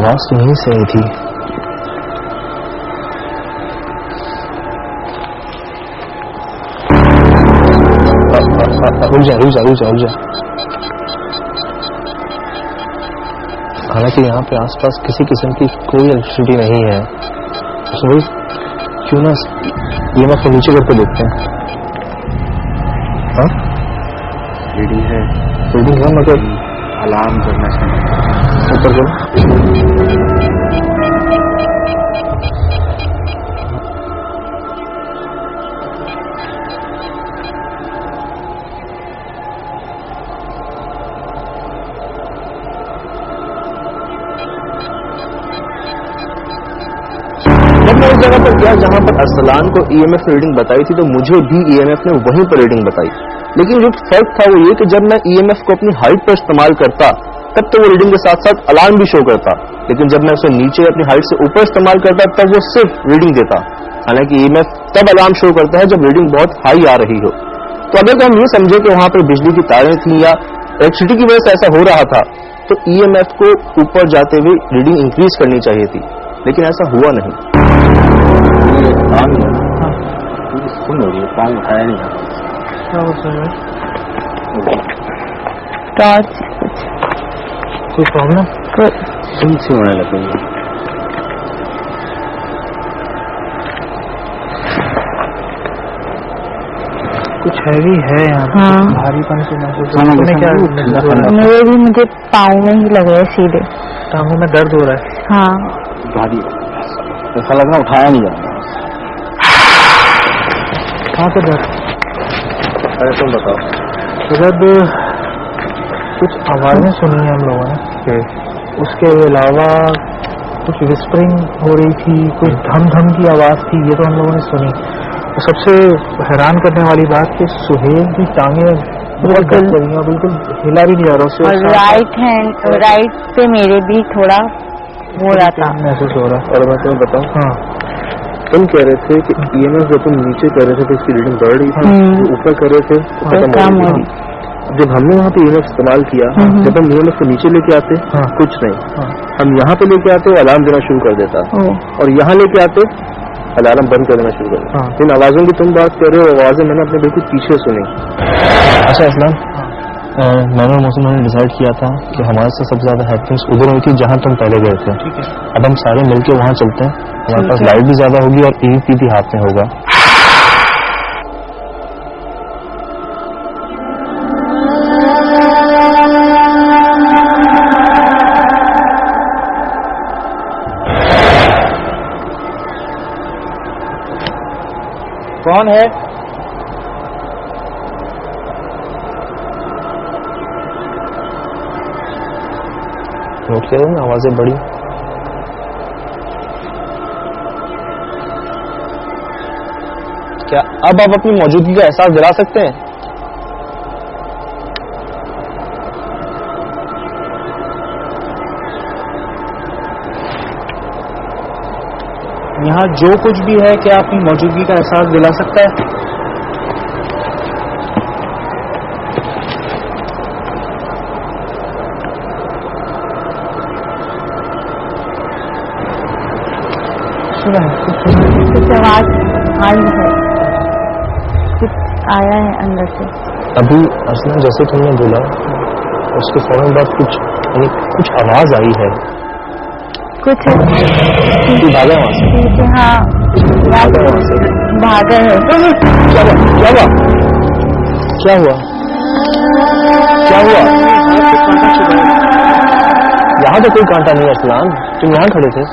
आवाज तो यहीं से आई थी। रुक जा। हालांकि यहाँ पे आसपास किसी किस्म की कोई इलेक्ट्रिसिटी नहीं है, तो भाई क्यों ना ये मैं नीचे करके देखते हैं। हाँ रीडिंग है मगर अलार्म करना चाहिए। ऊपर करो। जब मैं उस जगह पर गया जहां पर अरसलान को ईएमएफ रीडिंग बताई थी, तो मुझे भी ईएमएफ ने वहीं पर रीडिंग बताई। लेकिन जो फर्क था वो ये कि जब मैं ईएमएफ को अपनी हाइट पर इस्तेमाल करता तब तो वो रीडिंग के साथ साथ अलार्म भी शो करता, लेकिन जब मैं उसे नीचे अपनी हाइट से ऊपर इस्तेमाल करता तब वो सिर्फ रीडिंग देता। हालांकि ईएमएफ तब अलार्म शो करता है जब रीडिंग बहुत हाई आ रही हो। तो अगर हम ये समझे कि वहां पर बिजली की तारें थी या इलेक्ट्रिसिटी की वजह से ऐसा हो रहा था, तो ईएमएफ को ऊपर जाते हुए रीडिंग इंक्रीज करनी चाहिए थी, लेकिन ऐसा हुआ नहीं। सुन हो रही है, पाँव उठाया नहीं है। टॉर्च कोई प्रॉब्लम? सुन से होने लगे। कुछ हैवी है यहाँ पे। हाँ। भारीपन से महसूस मेरे भी मुझे पाँव में ही लग रहा है, सीधे टांगों में दर्द हो रहा है। हाँ भारी ऐसा लग रहा उठाया नहीं जाता। कहाँ पे दर्द? अरे तुम बताओ। जब कुछ आवाजें सुनी है हम लोगों ने, उसके अलावा कुछ विस्परिंग हो रही थी, कुछ धम धम की आवाज थी, ये तो हम लोगों ने सुनी। तो सबसे हैरान करने वाली बात कि सुहेल की टांगे बहुत दर्द कर रही हैं, बिल्कुल हिला भी नहीं जा रहा। और राइट पे मेरे भी थोड़ा हो रहा था, महसूस हो रहा। और मैं तुम्हें बताऊं, हाँ तुम कह रहे थे कि ईएमएफ जब तुम नीचे कर रहे थे तो इसकी रीडिंग बढ़ रही थी, ऊपर कर रहे थे तो कम हो रही थी। जब हमने वहाँ पे ईएमएफ इस्तेमाल किया, जब हम ईएमएफ को नीचे लेके आते कुछ नहीं, हम यहाँ पे लेके आते अलार्म देना शुरू कर देता, और यहाँ लेके आते अलार्म बंद कर देना शुरू कर देता। इन आवाजों की तुम बात कर रहे हो, आवाजें मैंने अपने बिल्कुल पीछे सुनी। अच्छा असलान, मैंने और मौसम ने डिसाइड किया था कि हमारे से सबसे ज्यादा हैपनिंग्स उधर हुई थी जहां तुम पहले गए थे। अब हम सारे मिलके वहां चलते हैं, हमारे पास लाइट भी ज्यादा होगी और ईवीपी भी हाथ में होगा। कौन है? नोट करो ना, आवाजें बड़ी। क्या अब आप अपनी मौजूदगी का एहसास दिला सकते हैं? यहाँ जो कुछ भी है, क्या अपनी मौजूदगी का एहसास दिला सकता है? कुछ आवाज आई है, कुछ आया है अंदर से। अभी असलन जैसे तुमने बोला उसके फौरन बाद कुछ आवाज आई है, कुछ भागा वहां से। हाँ भागा है। क्या हुआ? यहाँ तो कोई कांटा नहीं असलान, तुम यहाँ खड़े थे।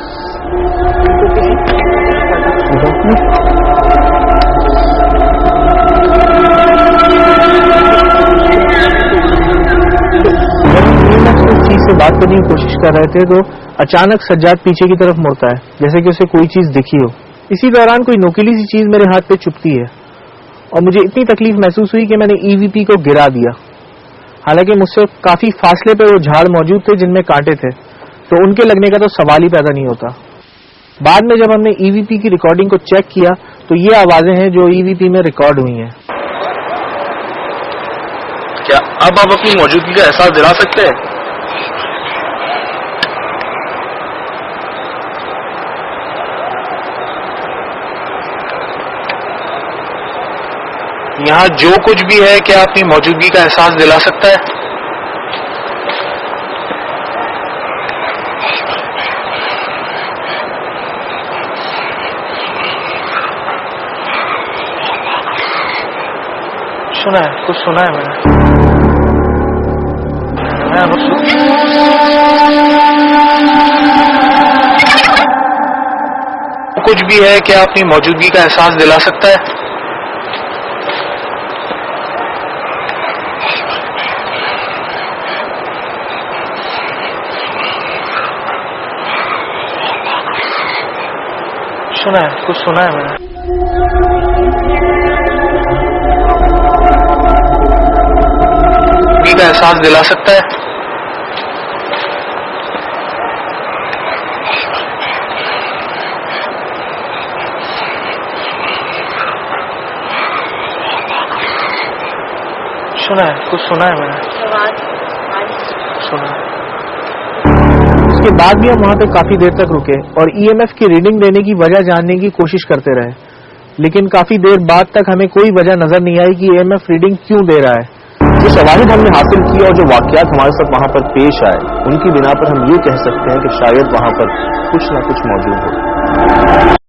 चीज से बात करने की कोशिश कर रहे थे तो अचानक सज्जाद पीछे की तरफ मुड़ता है, जैसे कि उसे कोई चीज दिखी हो। इसी दौरान कोई नुकीली सी चीज मेरे हाथ पे चुभती है और मुझे इतनी तकलीफ महसूस हुई कि मैंने ईवीपी को गिरा दिया। हालांकि मुझसे काफी फासले पे वो झाड़ मौजूद थे जिनमें कांटे थे, तो उनके लगने का तो सवाल ही पैदा नहीं होता। बाद में जब हमने ईवीपी की रिकॉर्डिंग को चेक किया तो ये आवाजें हैं जो ईवीपी में रिकॉर्ड हुई हैं। क्या अब आप अपनी मौजूदगी का एहसास दिला सकते हैं? यहाँ जो कुछ भी है क्या अपनी मौजूदगी का एहसास दिला सकता है? सुना है, कुछ सुना है मैंने। कुछ भी है क्या अपनी मौजूदगी का एहसास दिला सकता है? सुना है, कुछ सुना है मैंने। का एहसास दिला सकता है? सुना है, कुछ सुना है मैंने। सुना है। उसके बाद भी हम वहां पे काफी देर तक रुके और ईएमएफ की रीडिंग लेने की वजह जानने की कोशिश करते रहे, लेकिन काफी देर बाद तक हमें कोई वजह नजर नहीं आई कि ईएमएफ रीडिंग क्यों दे रहा है। जो शवाहिद हमने हासिल किया और जो वाकयात हमारे साथ वहां पर पेश आए, उनकी बिना पर हम ये कह सकते हैं कि शायद वहां पर कुछ न कुछ मौजूद हो।